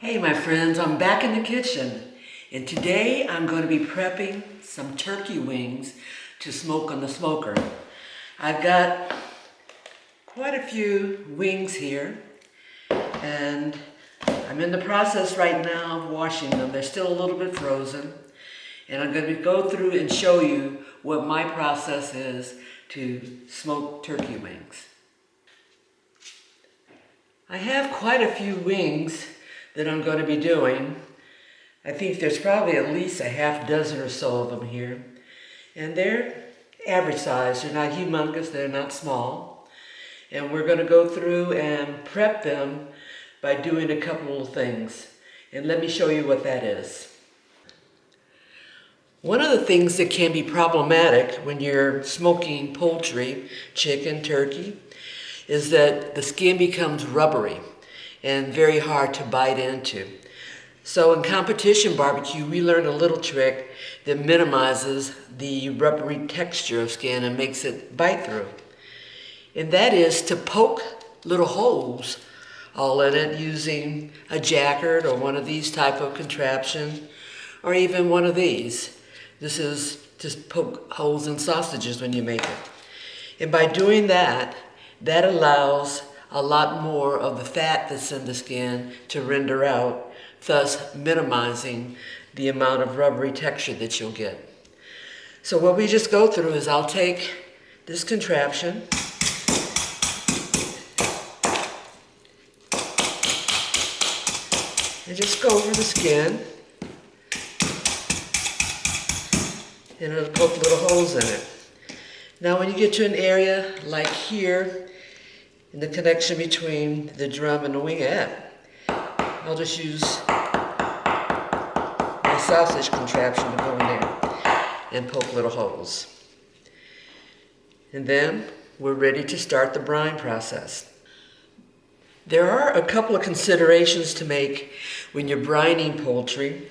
Hey my friends, I'm back in the kitchen and today I'm going to be prepping some turkey wings to smoke on the smoker. I've got quite a few wings here and I'm in the process right now of washing them. They're still a little bit frozen and I'm going to go through and show you what my process is to smoke turkey wings. I have quite a few wings that I'm going to be doing. I think there's probably at least a half dozen or so of them here. And they're average size. They're not humongous, they're not small. And we're going to go through and prep them by doing a couple of things. And let me show you what that is. One of the things that can be problematic when you're smoking poultry, chicken, turkey, is that the skin becomes rubbery and very hard to bite into. So in competition barbecue, we learned a little trick that minimizes the rubbery texture of skin and makes it bite through. And that is to poke little holes all in it using a jacket or one of these type of contraption, or even one of these. This is just poke holes in sausages when you make it. And by doing that, that allows a lot more of the fat that's in the skin to render out, thus minimizing the amount of rubbery texture that you'll get. So what we just go through is I'll take this contraption and just go over the skin, and it'll poke little holes in it. Now when you get to an area like here, in the connection between the drum and the wingette, I'll just use my sausage contraption to go in there and poke little holes. And then we're ready to start the brine process. There are a couple of considerations to make when you're brining poultry,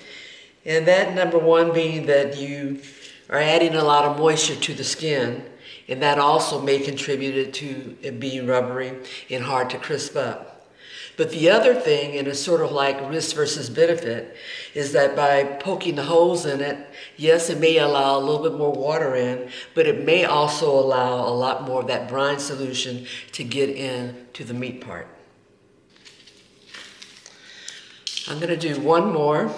and that number one being that you are adding a lot of moisture to the skin, and that also may contribute to it being rubbery and hard to crisp up. But the other thing, and it's sort of like risk versus benefit, is that by poking the holes in it, yes, it may allow a little bit more water in, but it may also allow a lot more of that brine solution to get in to the meat part. I'm going to do one more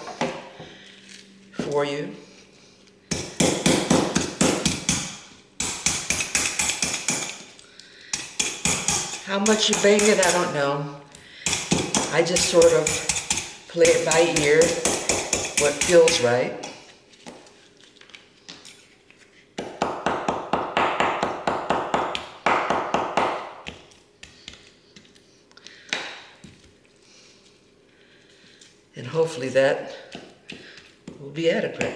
for you. How much you bang it, I don't know. I just sort of play it by ear, what feels right. And hopefully that will be adequate.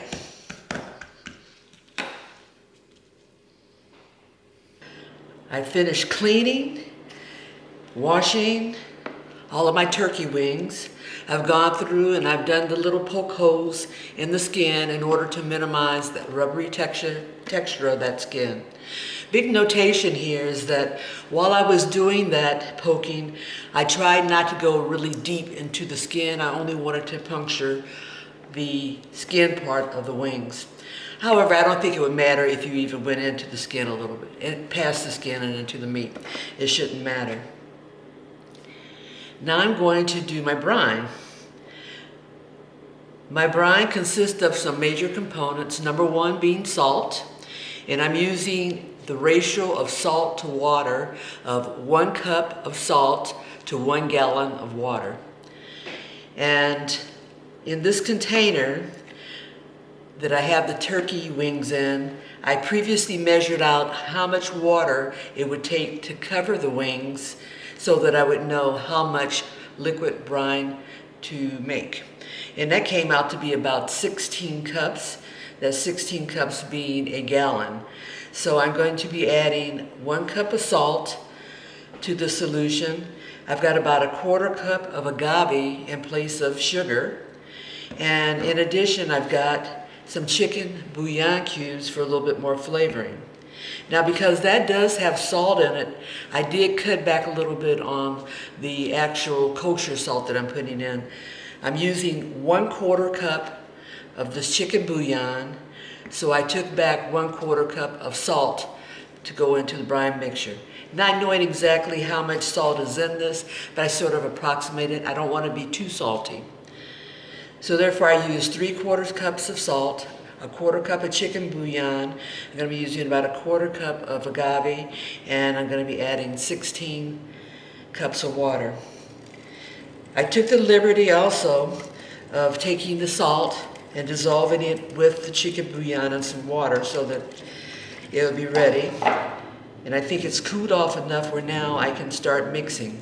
I finished cleaning, washing all of my turkey wings. I've gone through and I've done the little poke holes in the skin in order to minimize that rubbery texture of that skin. Big notation here is that while I was doing that poking, I tried not to go really deep into the skin. I only wanted to puncture the skin part of the wings. However, I don't think it would matter if you even went into the skin a little bit, and past the skin and into the meat. It shouldn't matter. Now I'm going to do my brine. My brine consists of some major components, number one being salt, and I'm using the ratio of salt to water of 1 cup of salt to 1 gallon of water. And in this container that I have the turkey wings in, I previously measured out how much water it would take to cover the wings so that I would know how much liquid brine to make. And that came out to be about 16 cups, that 16 cups being a gallon. So I'm going to be adding 1 cup of salt to the solution. I've got about a 1/4 cup of agave in place of sugar. And in addition, I've got some chicken bouillon cubes for a little bit more flavoring. Now, because that does have salt in it, I did cut back a little bit on the actual kosher salt that I'm putting in. I'm using 1/4 cup of this chicken bouillon, so I took back 1/4 cup of salt to go into the brine mixture. Not knowing exactly how much salt is in this, but I sort of approximated. I don't want to be too salty. So therefore I use 3/4 cups of salt, 1/4 cup of chicken bouillon. I'm going to be using about 1/4 cup of agave, and I'm going to be adding 16 cups of water. I took the liberty also of taking the salt and dissolving it with the chicken bouillon and some water so that it'll be ready. And I think it's cooled off enough where now I can start mixing.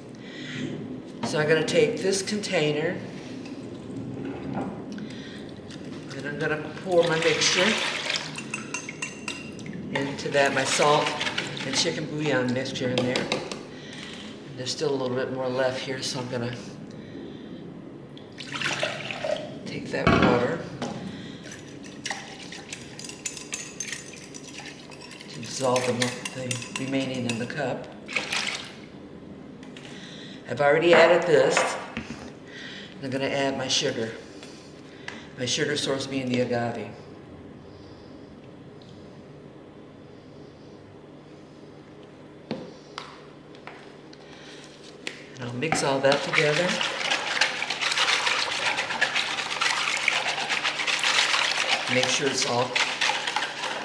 So I'm going to take this container and I'm going to pour my mixture into that, my salt and chicken bouillon mixture in there. And there's still a little bit more left here, so I'm going to take that water to dissolve the remaining in the cup. I've already added this. I'm going to add my sugar. My sugar source being the agave. And I'll mix all that together. Make sure it's all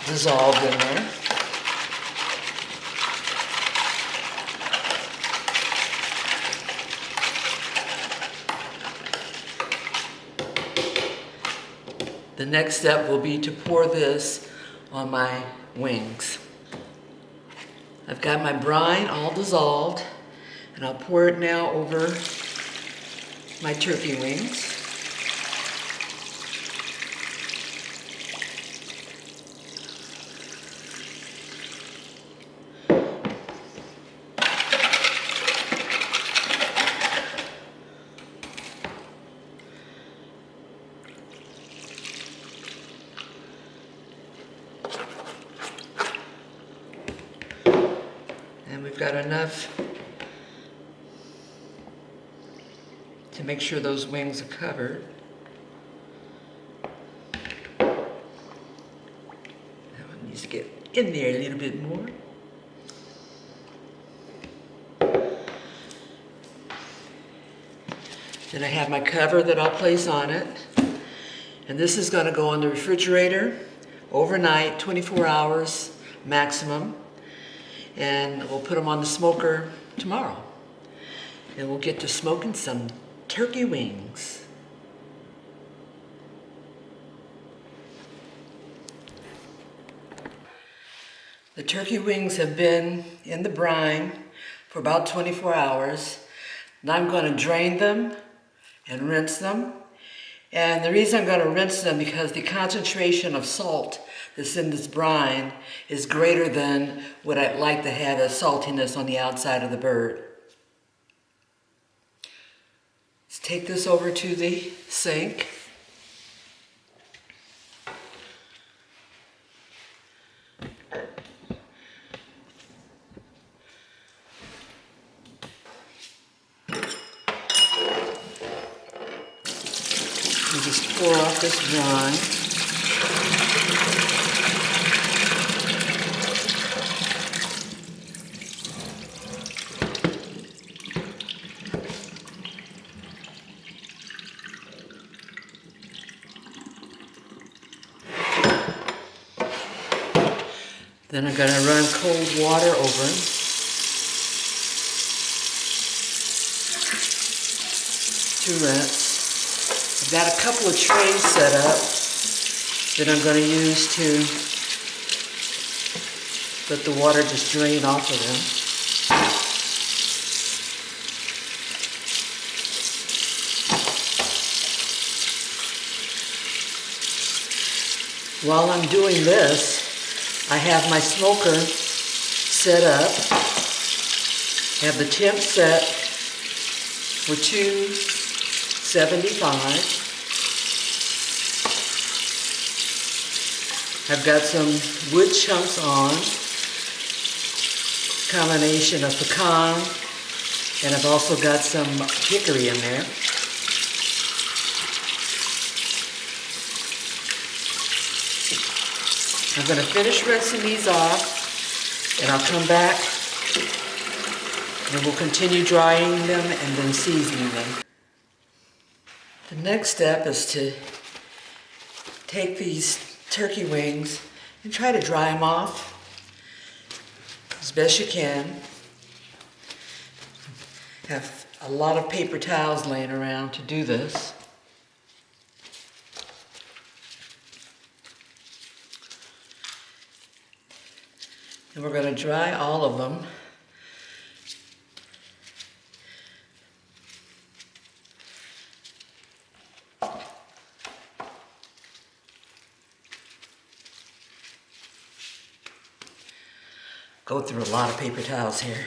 dissolved in there. The next step will be to pour this on my wings. I've got my brine all dissolved, and I'll pour it now over my turkey wings. And we've got enough to make sure those wings are covered. That one needs to get in there a little bit more. Then I have my cover that I'll place on it. And this is going to go in the refrigerator overnight, 24 hours maximum. And we'll put them on the smoker tomorrow. And we'll get to smoking some turkey wings. The turkey wings have been in the brine for about 24 hours. Now I'm going to drain them and rinse them. And the reason I'm going to rinse them because the concentration of salt that's in this brine is greater than what I'd like to have as saltiness on the outside of the bird. Let's take this over to the sink. You just pour off this brine. Then I'm going to run cold water over them. To rinse. I've got a couple of trays set up that I'm going to use to let the water just drain off of them. While I'm doing this, I have my smoker set up. I have the temp set for 275. I've got some wood chunks on, combination of pecan, and I've also got some hickory in there. I'm going to finish rinsing these off, and I'll come back and we'll continue drying them and then seasoning them. The next step is to take these turkey wings and try to dry them off as best you can. Have a lot of paper towels laying around to do this. And we're going to dry all of them. Go through a lot of paper towels here.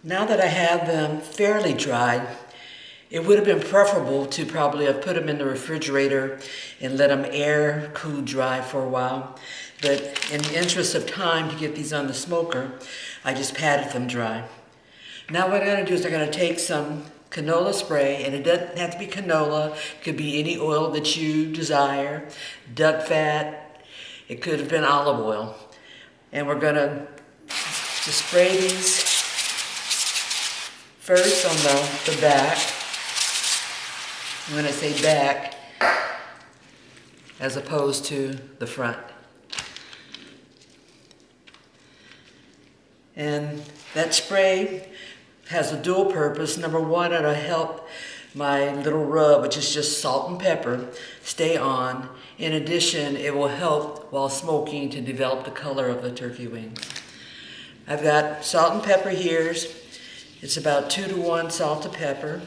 Now that I have them fairly dried, it would have been preferable to probably have put them in the refrigerator and let them air cool dry for a while. But in the interest of time to get these on the smoker, I just patted them dry. Now what I'm going to do is I'm going to take some canola spray, and it doesn't have to be canola. It could be any oil that you desire. Duck fat. It could have been olive oil. And we're going to just spray these first on the back. When I say back, as opposed to the front. And that spray has a dual purpose. Number one, it'll help my little rub, which is just salt and pepper, stay on. In addition, it will help while smoking to develop the color of the turkey wings. I've got salt and pepper here. It's about 2-to-1 salt to pepper.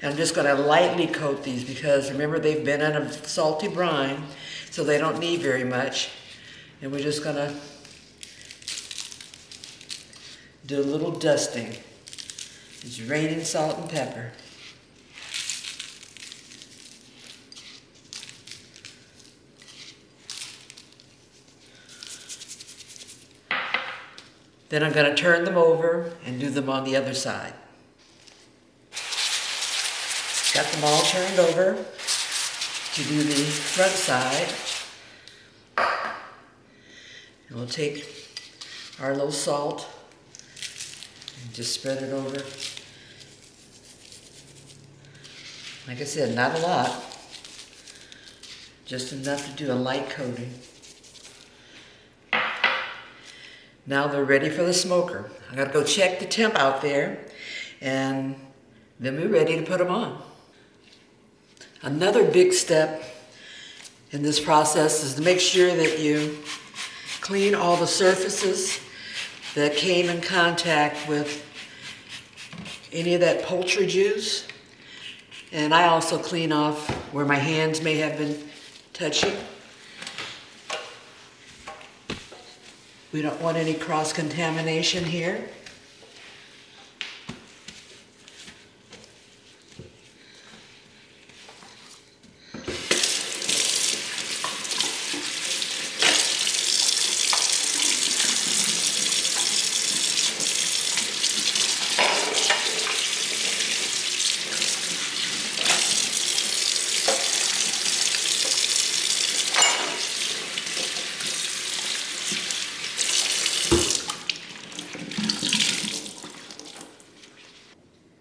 And I'm just going to lightly coat these because remember they've been in a salty brine, so they don't need very much. And we're just going to do a little dusting. It's raining salt and pepper. Then I'm going to turn them over and do them on the other side. Got them all turned over to do the front side. And we'll take our little salt and just spread it over. Like I said, not a lot, just enough to do a light coating. Now they're ready for the smoker. I gotta go check the temp out there, and then we're ready to put them on. Another big step in this process is to make sure that you clean all the surfaces that came in contact with any of that poultry juice. And I also clean off where my hands may have been touching. We don't want any cross-contamination here.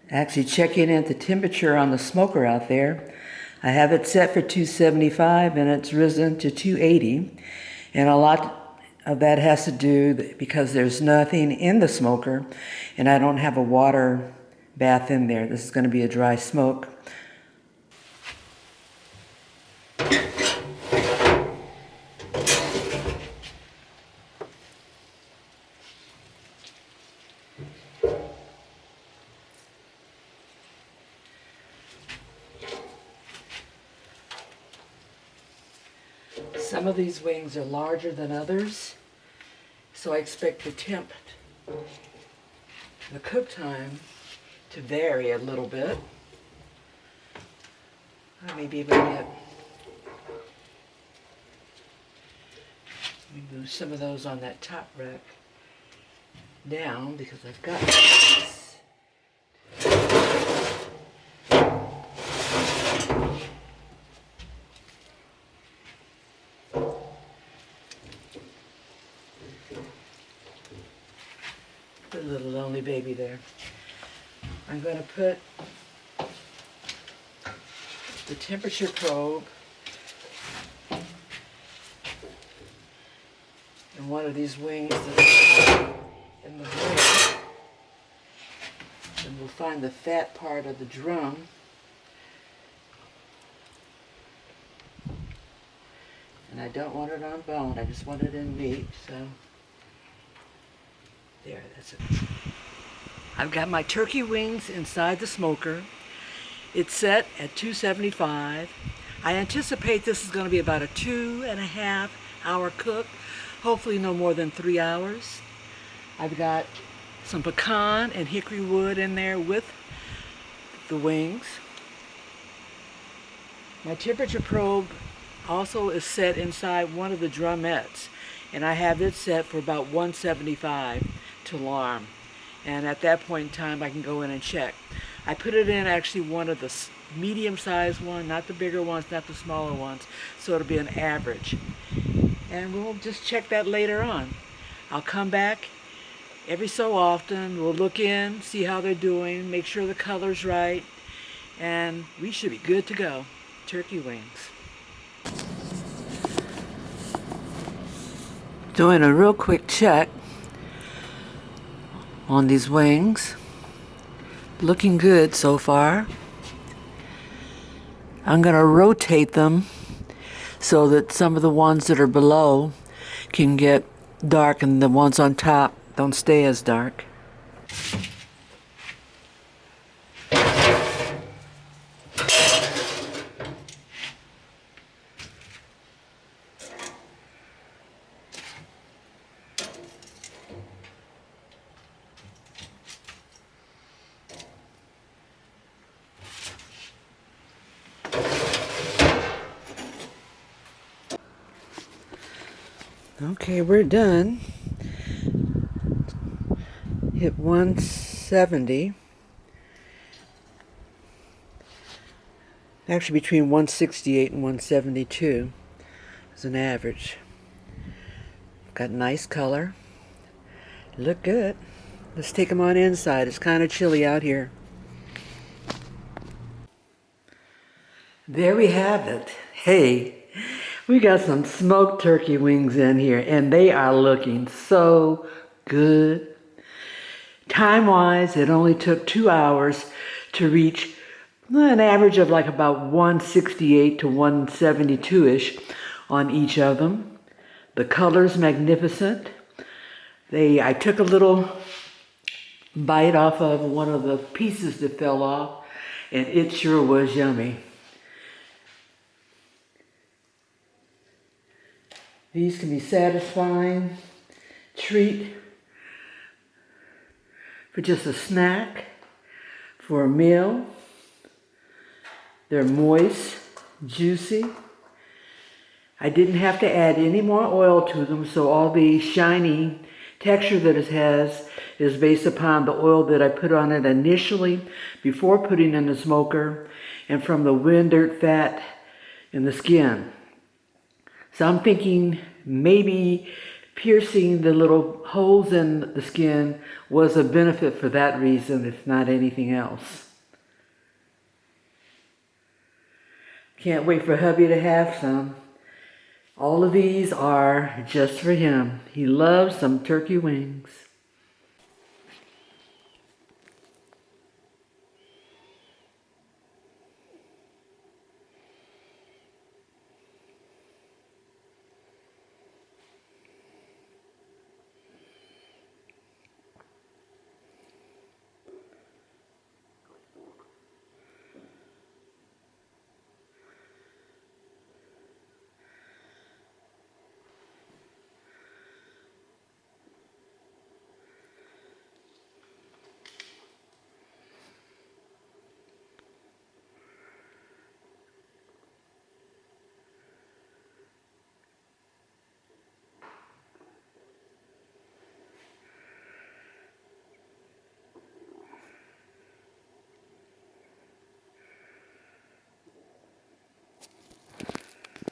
Actually checking at the temperature on the smoker out there. I have it set for 275 and it's risen to 280. And a lot of that has to do because there's nothing in the smoker and I don't have a water bath in there. This is going to be a dry smoke. Some of these wings are larger than others, so I expect the temp, the cook time, to vary a little bit. I may be able to let me move some of those on that top rack down because I've got this. That little lonely baby there. I'm going to put the temperature probe in one of these wings that are in the grill. And we'll find the fat part of the drum. And I don't want it on bone, I just want it in meat, so there, that's it. I've got my turkey wings inside the smoker. It's set at 275. I anticipate this is going to be about a 2.5 hour cook, hopefully no more than 3 hours. I've got some pecan and hickory wood in there with the wings. My temperature probe also is set inside one of the drumettes, and I have it set for about 175 to alarm. And at that point in time, I can go in and check. I put it in actually one of the medium-sized ones, not the bigger ones, not the smaller ones, so it'll be an average. And we'll just check that later on. I'll come back every so often. We'll look in, see how they're doing, make sure the color's right, and we should be good to go. Turkey wings. Doing a real quick check on these wings. Looking good so far. I'm going to rotate them so that some of the ones that are below can get dark and the ones on top don't stay as dark. Okay, we're done. Hit 170. Actually between 168 and 172 is an average. Got nice color. Look good. Let's take them on inside. It's kind of chilly out here. There we have it. Hey, we got some smoked turkey wings in here, and they are looking so good. Time-wise, it only took 2 hours to reach an average of like about 168 to 172-ish on each of them. The color's magnificent. I took a little bite off of one of the pieces that fell off, and it sure was yummy. These can be satisfying treat for just a snack, for a meal. They're moist, juicy. I didn't have to add any more oil to them, so all the shiny texture that it has is based upon the oil that I put on it initially before putting in the smoker and from the wind dirt fat in the skin. So I'm thinking maybe piercing the little holes in the skin was a benefit for that reason, if not anything else. Can't wait for hubby to have some. All of these are just for him. He loves some turkey wings.